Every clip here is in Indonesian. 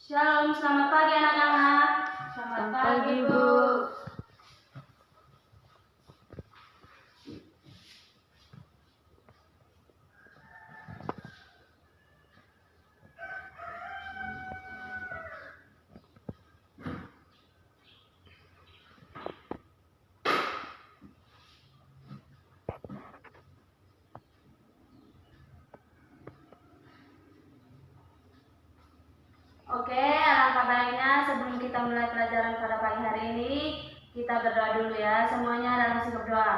Shalom, selamat pagi anak-anak. Selamat pagi, Bu. Oke, alangkah baiknya sebelum kita mulai pelajaran pada pagi hari ini, kita berdoa dulu ya. Semuanya dalam sikap doa.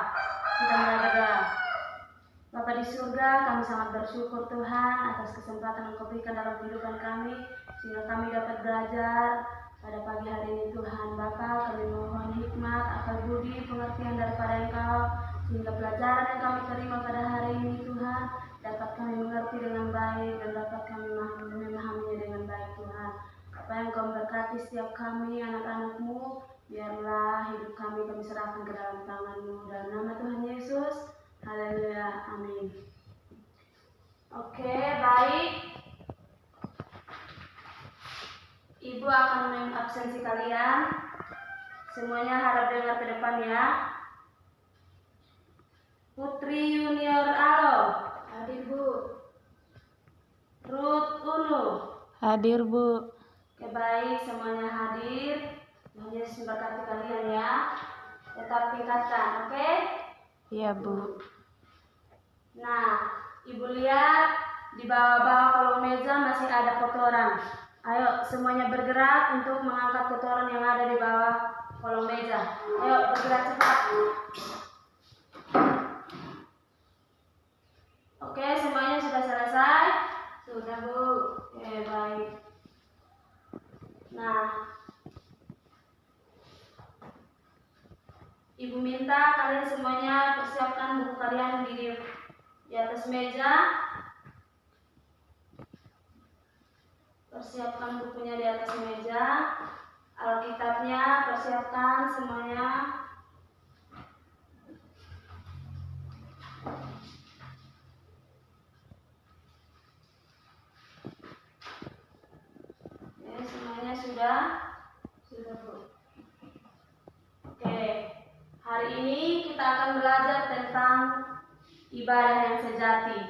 Kita mulai berdoa. Bapa di surga, kami sangat bersyukur Tuhan atas kesempatan yang Kau berikan dalam kehidupan kami, sehingga kami dapat belajar pada pagi hari ini Tuhan. Bapa, kami mohon hikmat, akal budi, pengertian daripada Engkau, sehingga pelajaran yang kami terima pada hari ini Tuhan, dapat kami mengerti dengan baik dan dapat kami memahaminya dengan baik Tuhan. Apa yang Kau berkati setiap kami, anak-anak-Mu, biarlah hidup kami serahkan ke dalam tangan-Mu. Dalam nama Tuhan Yesus, haleluya, amin. Oke, baik. Ibu akan mengabsensi kalian. Semuanya harap dengar ke depan ya. Putri Junior Alo, hadir Bu. Ruth Unu, Hadir, Bu. oke, baik, semuanya hadir. Tuhan Yesus memberkati kalian ya. Tetap tingkatkan, oke? Iya, Bu. Nah, Ibu lihat di bawah-bawah kolong meja masih ada kotoran. Ayo semuanya bergerak untuk mengangkat kotoran yang ada di bawah kolong meja. Ayo bergerak cepat. Oke, semuanya sudah selesai? Sudah, Bu. Oke, baik. Nah, Ibu minta kalian semuanya persiapkan buku kalian di atas meja. Persiapkan bukunya di atas meja. Alkitabnya persiapkan semuanya. Oke, semuanya sudah? Sudah, Bu. Oke. Hari ini kita akan belajar tentang ibadah yang sejati.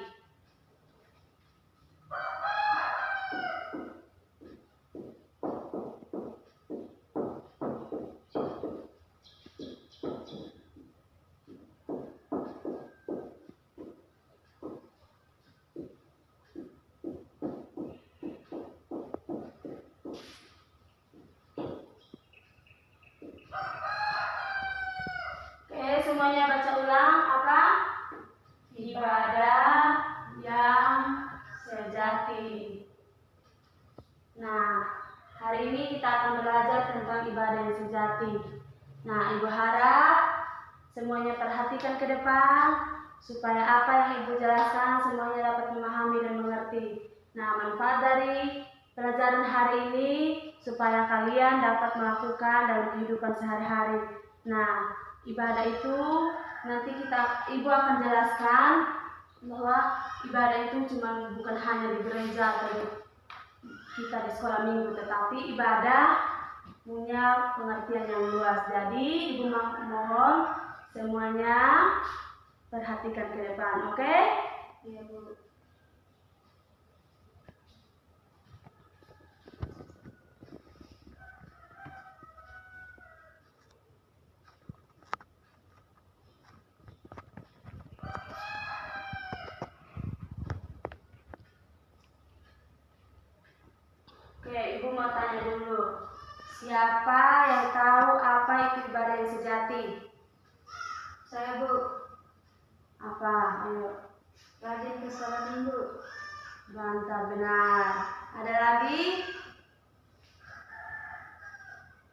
Oke, semuanya baca ulang apa? Ibadah yang sejati. Nah, hari ini kita akan belajar tentang ibadah yang sejati. Nah, Ibu harap semuanya perhatikan ke depan supaya apa yang Ibu jelaskan semuanya dapat memahami dan mengerti. Nah, manfaat dari pelajaran hari ini supaya kalian dapat melakukan dalam kehidupan sehari-hari. Nah, ibadah itu nanti Ibu akan jelaskan bahwa ibadah itu bukan hanya di gereja atau kita di sekolah minggu, tetapi ibadah punya pengertian yang luas. Jadi Ibu mohon semuanya perhatikan ke depan, oke? Iya, Bu. Oke, Ibu mau tanya dulu. Siapa yang tahu apa itu ibadah yang sejati? Saya, Bu. Apa? Ayo. Rajin ke sekolah minggu. Mantap, benar. Ada lagi?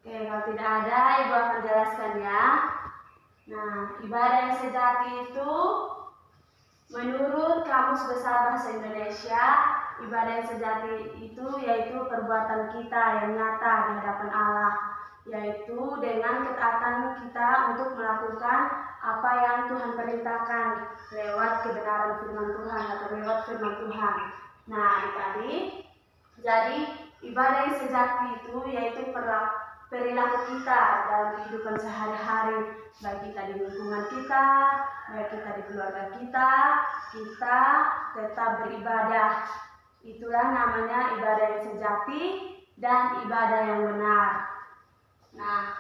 Oke, kalau tidak ada, Ibu akan jelaskan ya. Nah, ibadah yang sejati itu menurut Kamus Besar Bahasa Indonesia, ibadah yang sejati itu yaitu perbuatan kita yang nyata di hadapan Allah, yaitu dengan ketaatan kita untuk melakukan apa yang Tuhan perintahkan lewat kebenaran firman Tuhan atau lewat firman Tuhan. Nah, tadi jadi ibadah yang sejati itu yaitu perilaku kita dalam kehidupan sehari-hari, baik kita di lingkungan kita, baik kita di keluarga kita tetap beribadah. Itulah namanya ibadah yang sejati dan ibadah yang benar. Nah,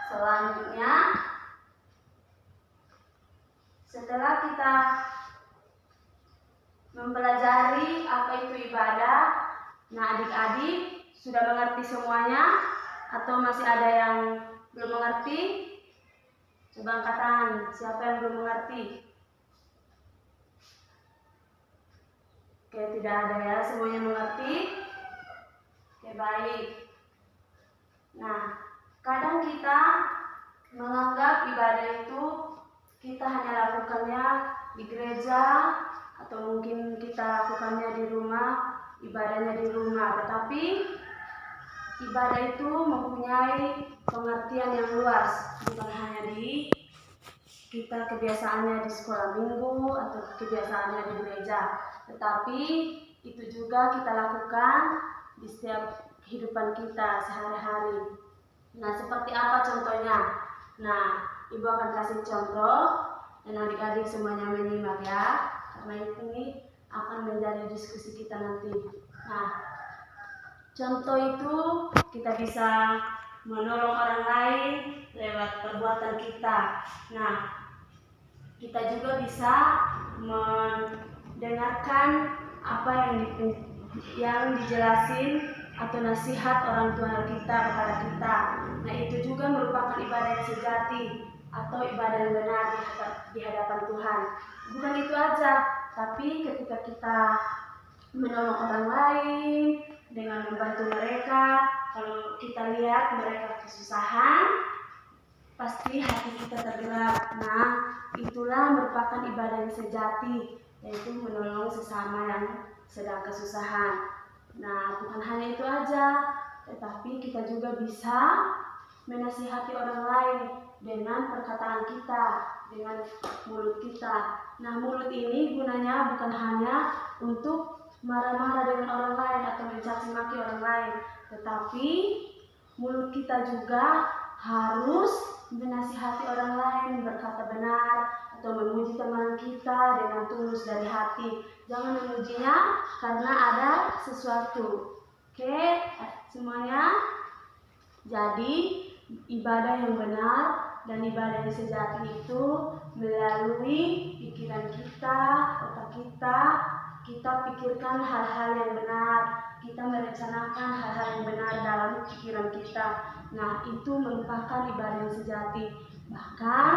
selanjutnya setelah kita mempelajari apa itu ibadah, nah adik-adik sudah mengerti semuanya atau masih ada yang belum mengerti? Coba angkat tangan, siapa yang belum mengerti? Oke, tidak ada ya, semuanya mengerti? Oke, baik. Nah, kadang kita menganggap ibadah itu kita hanya lakukannya di gereja atau mungkin kita lakukannya di rumah, ibadahnya di rumah, tetapi ibadah itu mempunyai pengertian yang luas, bukan hanya di kita kebiasaannya di sekolah minggu atau kebiasaannya di gereja, tetapi itu juga kita lakukan di setiap kehidupan kita sehari-hari. Nah, seperti apa contohnya? Nah, Ibu akan kasih contoh dan adik-adik semuanya menyimak ya, karena ini akan menjadi diskusi kita nanti. Nah, contoh itu kita bisa menolong orang lain lewat perbuatan kita. Nah, kita juga bisa mendengarkan apa yang dijelasin atau nasihat orang tua kita kepada kita. Nah, itu juga merupakan ibadah yang sejati atau ibadah yang benar di hadapan Tuhan. Bukan itu aja, tapi ketika kita menolong orang lain dengan membantu mereka, kalau kita lihat mereka kesusahan, pasti hati kita tergerak. Nah, itulah merupakan ibadah yang sejati, yaitu menolong sesama yang sedang kesusahan. Nah, bukan hanya itu aja, tetapi kita juga bisa menasihati orang lain dengan perkataan kita, dengan mulut kita. Nah, mulut ini gunanya bukan hanya untuk marah-marah dengan orang lain atau mencaci maki orang lain, tetapi mulut kita juga harus menasihati orang lain, berkata benar atau memuji teman kita dengan tulus dari hati. Jangan memujinya karena ada sesuatu. Oke, semuanya. Jadi ibadah yang benar dan ibadah yang sejati itu melalui pikiran kita, otak kita pikirkan hal-hal yang benar, kita merencanakan hal-hal yang benar dalam pikiran kita. Nah, itu merupakan ibadah yang sejati. Bahkan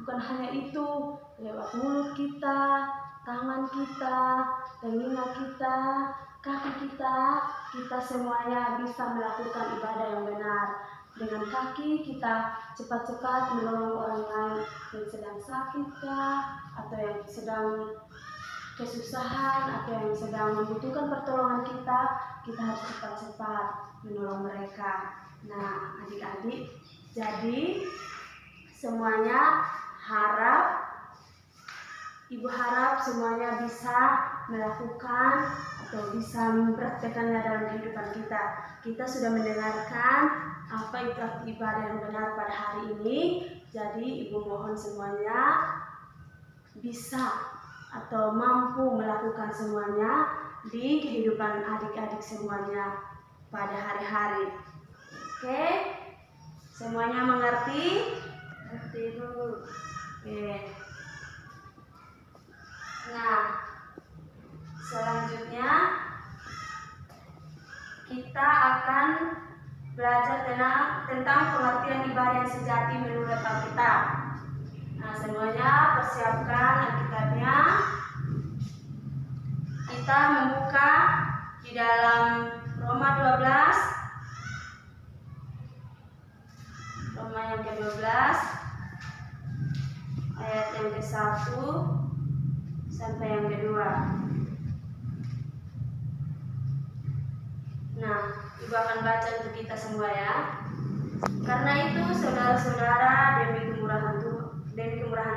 bukan hanya itu, lewat mulut kita, tangan kita, telinga kita, kaki kita semuanya bisa melakukan ibadah yang benar. Dengan kaki kita cepat-cepat menolong orang lain yang sedang sakit atau yang sedang kesusahan atau yang sedang membutuhkan pertolongan kita harus cepat-cepat menolong mereka. Nah, adik-adik, jadi semuanya Ibu harap semuanya bisa melakukan atau bisa mempraktekannya dalam kehidupan kita. Kita sudah mendengarkan apa itu ibadah yang benar pada hari ini. Jadi Ibu mohon semuanya bisa atau mampu melakukan semuanya di kehidupan adik-adik semuanya pada hari-hari. Oke? Semuanya mengerti? Mengerti dulu. Oke. Nah, selanjutnya kita akan belajar tentang pengertian ibadah yang sejati menurut Alkitab. Nah, semuanya persiapkan Alkitabnya. Kita membuka di dalam Roma 12, Roma yang ke-12, ayat yang ke-1 sampai yang ke-2. Nah, Ibu akan baca untuk kita semua ya. Karena itu, saudara-saudara, demi kemurahan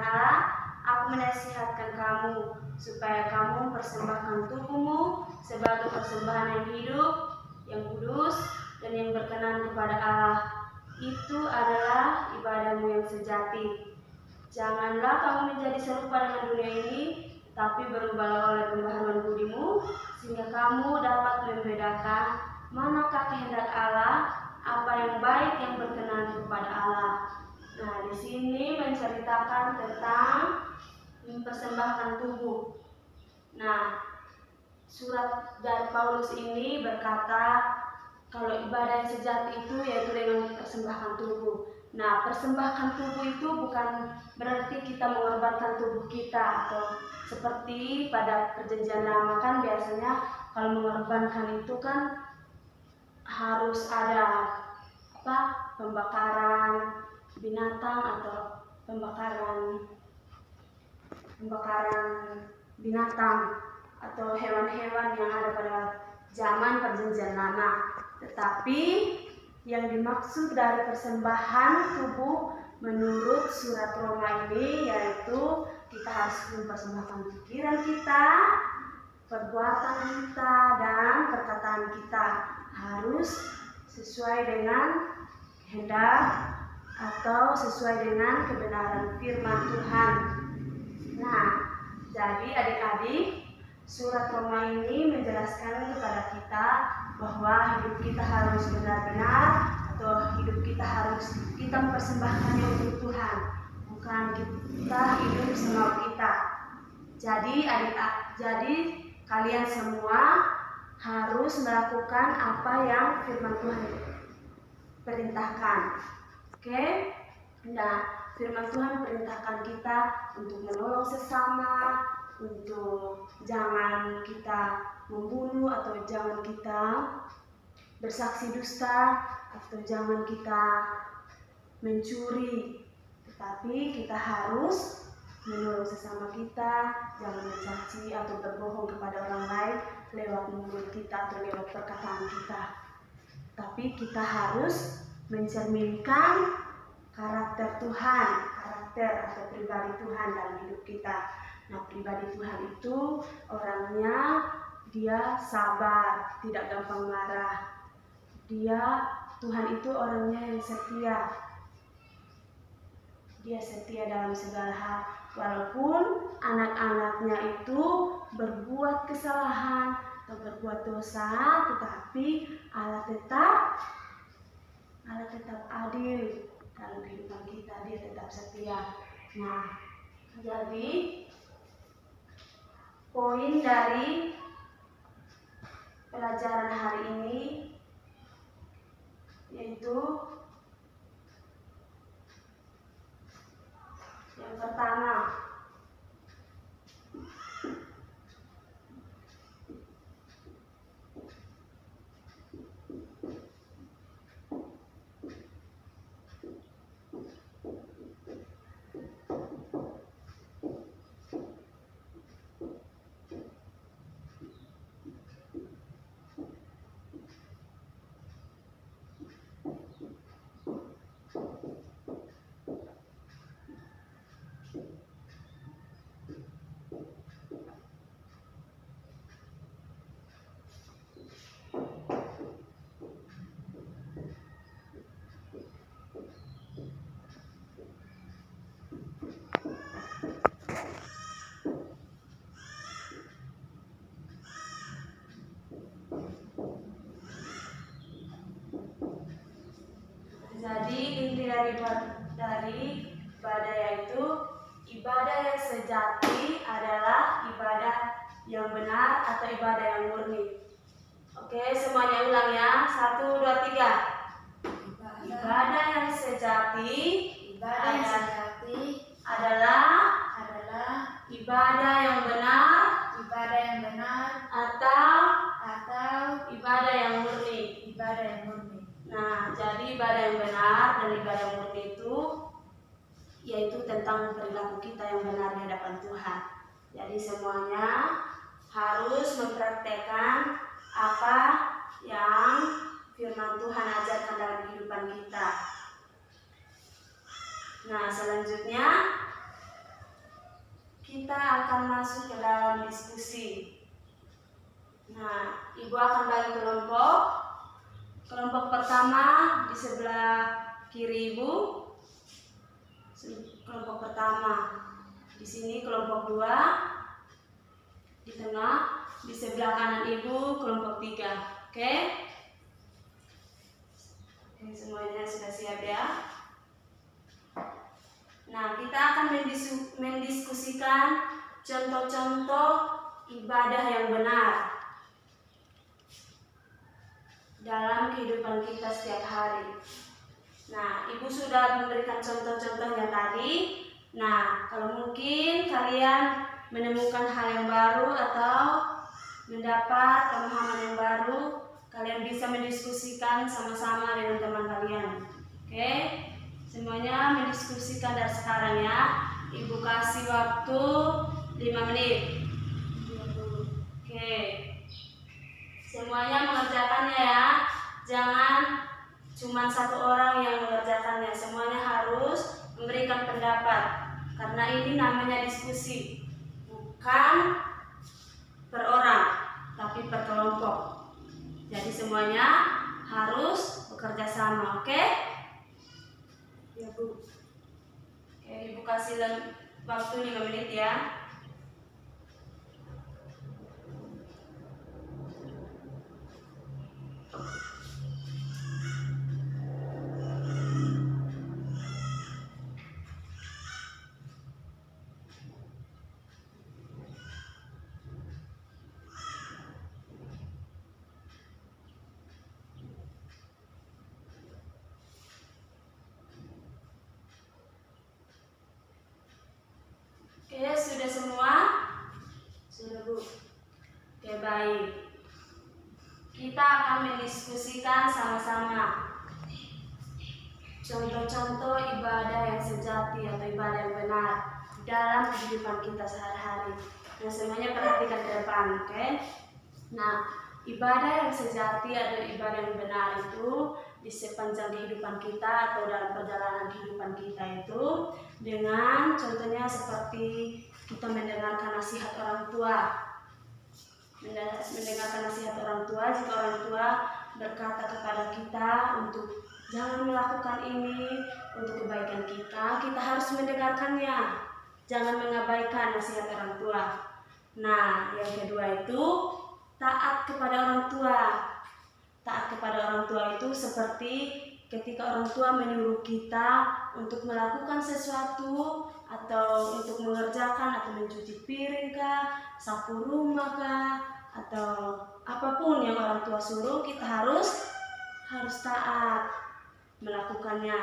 Allah, aku menasihatkan kamu supaya kamu persembahkan tubuhmu sebagai persembahan yang hidup, yang kudus dan yang berkenan kepada Allah. Itu adalah ibadahmu yang sejati. Janganlah kamu menjadi serupa dengan dunia ini, tapi berubahlah oleh pembaharuan budimu, sehingga kamu dapat membedakan manakah kehendak Allah, apa yang baik yang berkenan kepada Allah. Nah, di sini menceritakan tentang mempersembahkan tubuh. Nah, surat dari Paulus ini berkata kalau ibadah yang sejati itu yaitu dengan mempersembahkan tubuh. Nah, persembahkan tubuh itu bukan berarti kita mengorbankan tubuh kita, atau seperti pada perjanjian lama kan biasanya kalau mengorbankan itu kan harus ada pembakaran binatang atau pembakaran binatang atau hewan-hewan yang ada pada zaman perjanjian lama. Tetapi yang dimaksud dari persembahan tubuh menurut surat Roma ini yaitu kita harus mempersembahkan pikiran kita, perbuatan kita, dan perkataan kita harus sesuai dengan kehendak atau sesuai dengan kebenaran firman Tuhan. Nah, jadi adik-adik, surat Roma ini menjelaskan kepada kita bahwa hidup kita harus benar-benar atau hidup kita harus kita mempersembahkannya untuk Tuhan, bukan kita hidup semau kita. Jadi kalian semua harus melakukan apa yang firman Tuhan perintahkan. Oke? Nah, firman Tuhan perintahkan kita untuk menolong sesama, untuk jangan kita membunuh atau jangan kita bersaksi dusta atau jangan kita mencuri, tetapi kita harus menolong sesama kita, jangan mencaci atau berbohong kepada orang lain lewat mulut kita atau lewat perkataan kita. Tapi kita harus mencerminkan karakter Tuhan, karakter atau pribadi Tuhan dalam hidup kita. Nah, pribadi Tuhan itu orangnya dia sabar, tidak gampang marah. Tuhan itu orangnya yang setia. Dia setia dalam segala hal. Walaupun anak-anaknya itu berbuat kesalahan atau berbuat dosa, tetapi Allah tetap adil dalam kehidupan kita. Dia tetap setia. Nah, jadi poin dari pelajaran hari ini yaitu yang pertama, jadi inti dari ibadah yaitu ibadah yang sejati adalah ibadah yang benar atau ibadah yang murni. Oke, semuanya ulang ya. 1, 2, 3. Ibadah yang sejati adalah ibadah yang benar atau ibadah yang murni. Nah, jadi ibadah yang benar dan ibadah yang murni itu yaitu tentang perilaku kita yang benar di hadapan Tuhan. Jadi semuanya harus mempraktekkan apa yang firman Tuhan ajarkan dalam kehidupan kita. Nah, selanjutnya kita akan masuk ke dalam diskusi. Nah, Ibu akan bagi kelompok Kelompok pertama di sebelah kiri Ibu. Kelompok pertama. Di sini kelompok 2. Di tengah, di sebelah kanan Ibu kelompok 3. Oke? Oke, semuanya sudah siap ya. Nah, kita akan mendiskusikan contoh-contoh ibadah yang benar dalam kehidupan kita setiap hari. Nah, Ibu sudah memberikan contoh-contohnya tadi. Nah, kalau mungkin kalian menemukan hal yang baru atau mendapat pemahaman yang baru, kalian bisa mendiskusikan sama-sama dengan teman kalian. Oke? Semuanya mendiskusikan dari sekarang ya. Ibu kasih waktu 5 menit. Oke. Semuanya mengerjakannya ya. Jangan cuma satu orang yang mengerjakannya. Semuanya harus memberikan pendapat. Karena ini namanya diskusi. Bukan per orang, tapi per kelompok. Jadi semuanya harus bekerja sama, oke? Ya Bu. Oke, Ibu kasih waktu 5 menit ya. Oke, sudah semua? Sudah Bu. Oke, baik. Kita akan mendiskusikan sama-sama contoh-contoh ibadah yang sejati atau ibadah yang benar dalam kehidupan kita sehari-hari. Nah, semuanya perhatikan ke depan, oke? Nah, ibadah yang sejati atau ibadah yang benar itu di sepanjang kehidupan kita atau dalam perjalanan kehidupan kita itu dengan contohnya seperti kita mendengarkan nasihat orang tua. Mendengarkan nasihat orang tua, jika orang tua berkata kepada kita untuk jangan melakukan ini untuk kebaikan kita, kita harus mendengarkannya. Jangan mengabaikan nasihat orang tua. Nah, yang kedua itu taat kepada orang tua. Taat kepada orang tua itu seperti ketika orang tua menyuruh kita untuk melakukan sesuatu atau untuk mengerjakan atau mencuci piring kah, sapu rumah kah, atau apapun yang orang tua suruh, kita harus taat melakukannya.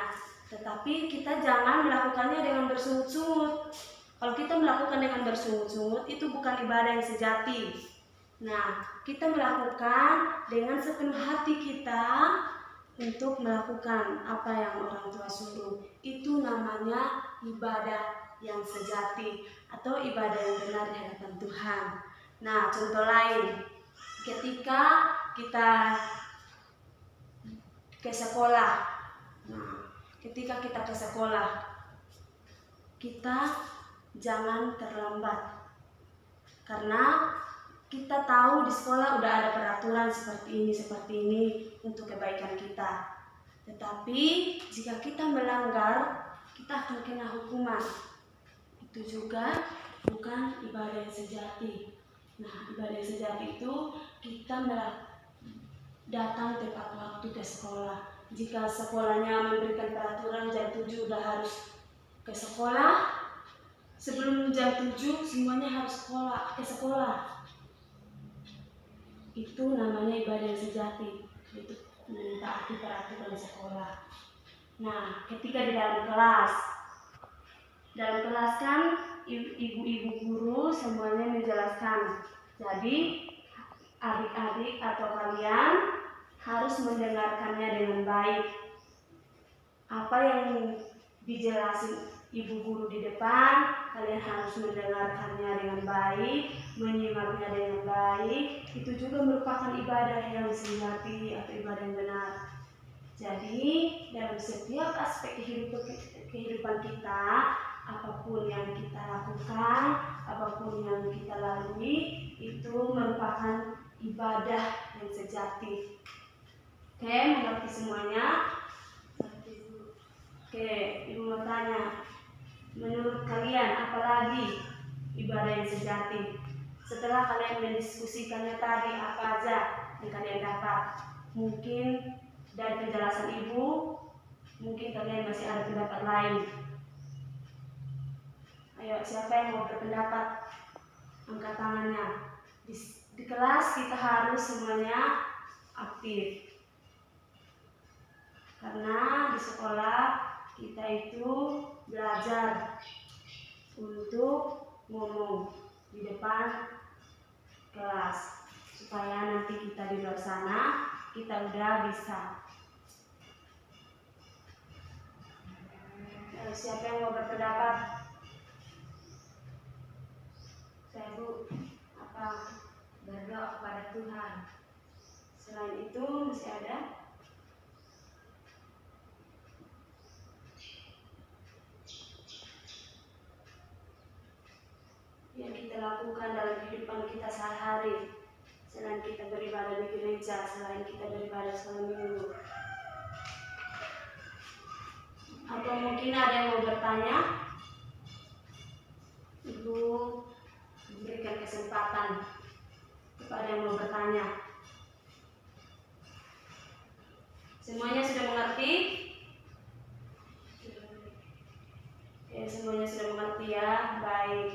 Tetapi kita jangan melakukannya dengan bersungut-sungut. Kalau kita melakukan dengan bersungut-sungut itu bukan ibadah yang sejati. Nah, kita melakukan dengan sepenuh hati kita untuk melakukan apa yang orang tua suruh. Itu namanya ibadah yang sejati atau ibadah yang benar di hadapan Tuhan. Nah, contoh lain, ketika kita ke sekolah. Nah, ketika kita ke sekolah, kita jangan terlambat. Karena kita tahu di sekolah udah ada peraturan seperti ini untuk kebaikan kita. Tetapi jika kita melanggar, kita akan kena hukuman. Itu juga bukan ibadah yang sejati. Nah, ibadah yang sejati itu kita datang tepat waktu ke sekolah. Jika sekolahnya memberikan peraturan jam 7 udah harus ke sekolah, sebelum jam 7 semuanya harus ke sekolah. Itu namanya ibadah yang sejati, itu mentaati peraturan sekolah. Nah, ketika di dalam kelas kan ibu-ibu guru semuanya menjelaskan. Jadi adik-adik atau kalian harus mendengarkannya dengan baik. Apa yang dijelasin ibu guru di depan, kalian harus mendengarkannya dengan baik, menyimaknya dengan baik. Itu juga merupakan ibadah yang sejati atau ibadah yang benar. Jadi dalam setiap aspek kehidupan kita, apapun yang kita lakukan, apapun yang kita lalui, itu merupakan ibadah yang sejati. Oke, mengerti semuanya? Oke, Ibu mau tanya, menurut kalian apalagi ibadah yang sejati? Setelah kalian mendiskusikannya tadi, apa aja yang kalian dapat? Mungkin dari penjelasan Ibu, mungkin kalian masih ada pendapat lain. Ayo, siapa yang mau berpendapat? Angkat tangannya. Di kelas kita harus semuanya aktif. Karena di sekolah kita itu belajar untuk ngomong di depan kelas supaya nanti kita di luar sana kita udah bisa. Siapa yang mau berpendapat? Saya Bu, apa? Berdoa kepada Tuhan. Selain itu masih ada? Yang kita lakukan dalam kehidupan kita sehari-hari, selain kita beribadah di gereja, selain kita beribadah selama minggu. Atau mungkin ada yang mau bertanya? Ibu berikan kesempatan kepada yang mau bertanya. Semuanya sudah mengerti? Oke, semuanya sudah mengerti ya. Baik.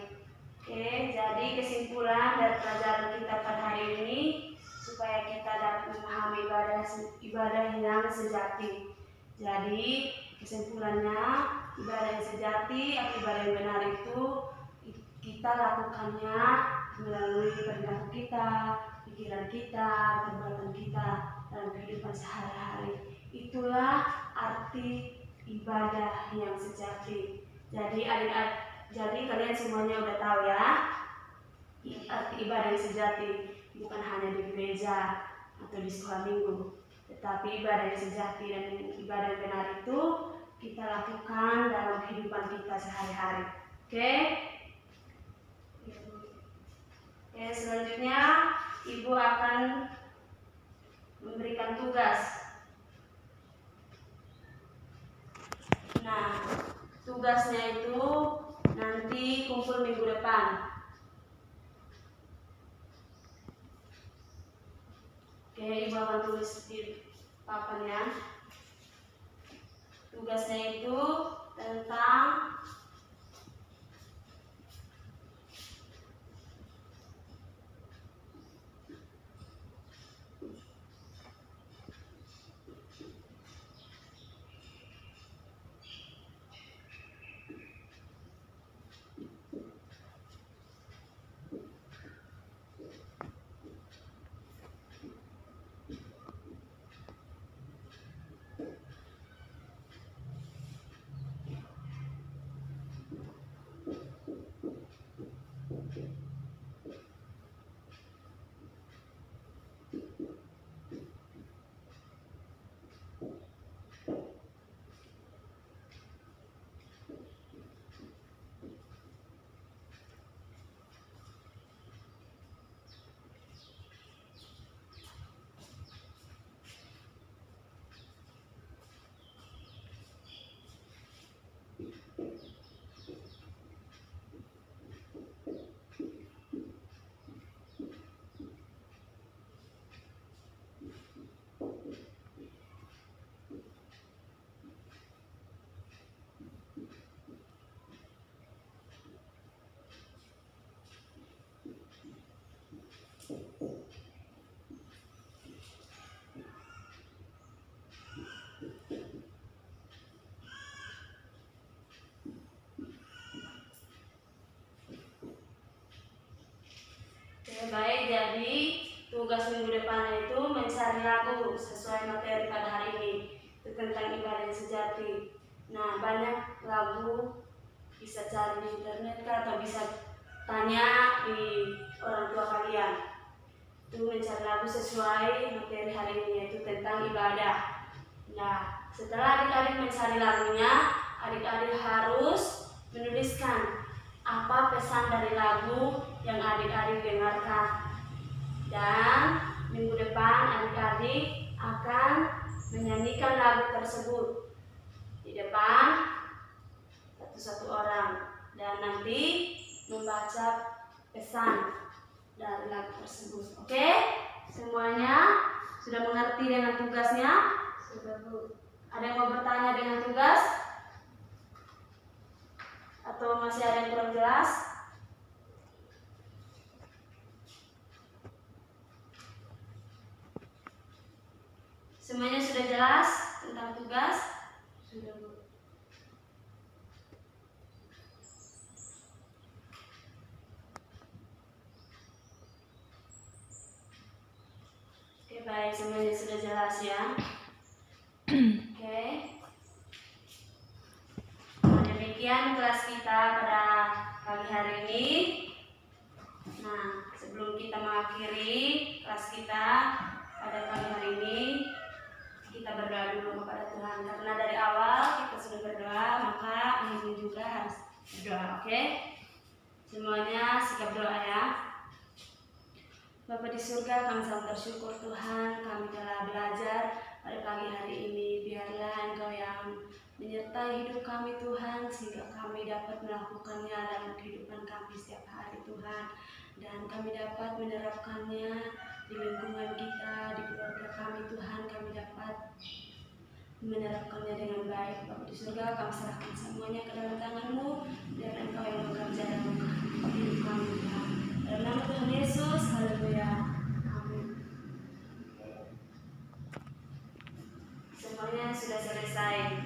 Oke, jadi kesimpulan dari pelajaran kita pada hari ini supaya kita dapat memahami ibadah yang sejati. Jadi kesimpulannya, ibadah yang sejati atau ibadah yang benar itu kita lakukannya melalui perilaku kita, pikiran kita, perbuatan kita dalam kehidupan sehari-hari. Itulah arti ibadah yang sejati. Jadi kalian semuanya udah tahu ya arti ibadah yang sejati, bukan hanya di gereja atau di sekolah minggu, tetapi ibadah yang sejati dan ibadah yang benar itu kita lakukan dalam kehidupan kita sehari-hari. Oke? Oke, selanjutnya Ibu akan memberikan tugas. Nah, tugasnya itu nanti kumpul minggu depan. Oke, Ibu akan tulis di papan ya. Tugasnya itu tentang baik, jadi tugas minggu depannya itu mencari lagu sesuai materi pada hari ini. Itu tentang ibadah yang sejati. Nah, banyak lagu bisa cari di internet atau bisa tanya di orang tua kalian. Itu mencari lagu sesuai materi hari ini, yaitu tentang ibadah. Nah, setelah adik-adik mencari lagunya, adik-adik harus menuliskan apa pesan dari lagu yang adik-adik dengarkan. Dan minggu depan adik-adik akan tersebut. Oke? Semuanya sudah mengerti dengan tugasnya? Sudah, Bu. Ada yang mau bertanya dengan tugas? Atau masih ada yang kurang jelas? Semuanya sudah jelas tentang tugas? Sudah, Bu. Oke, baik, semuanya sudah jelas ya. Oke. Nah, demikian kelas kita pada pagi hari ini. Nah, sebelum kita mengakhiri kelas kita pada pagi hari ini, kita berdoa dulu kepada Tuhan. Karena dari awal kita sudah berdoa, maka ini juga harus berdoa. Oke? Semuanya sikap doa ya. Bapa di surga, kami sangat bersyukur Tuhan, kami telah belajar pada pagi hari ini. Biarlah Engkau yang menyertai hidup kami Tuhan, sehingga kami dapat melakukannya dalam kehidupan kami setiap hari Tuhan. Dan kami dapat menerapkannya di lingkungan kita, di keluarga kami Tuhan. Kami dapat menerapkannya dengan baik. Bapa di surga, kami serahkan semuanya ke dalam tangan-Mu, biar Engkau yang bekerja dalam hidup kami Tuhan. Dalam nama Tuhan Yesus, haleluya. Amin. Semuanya sudah selesai.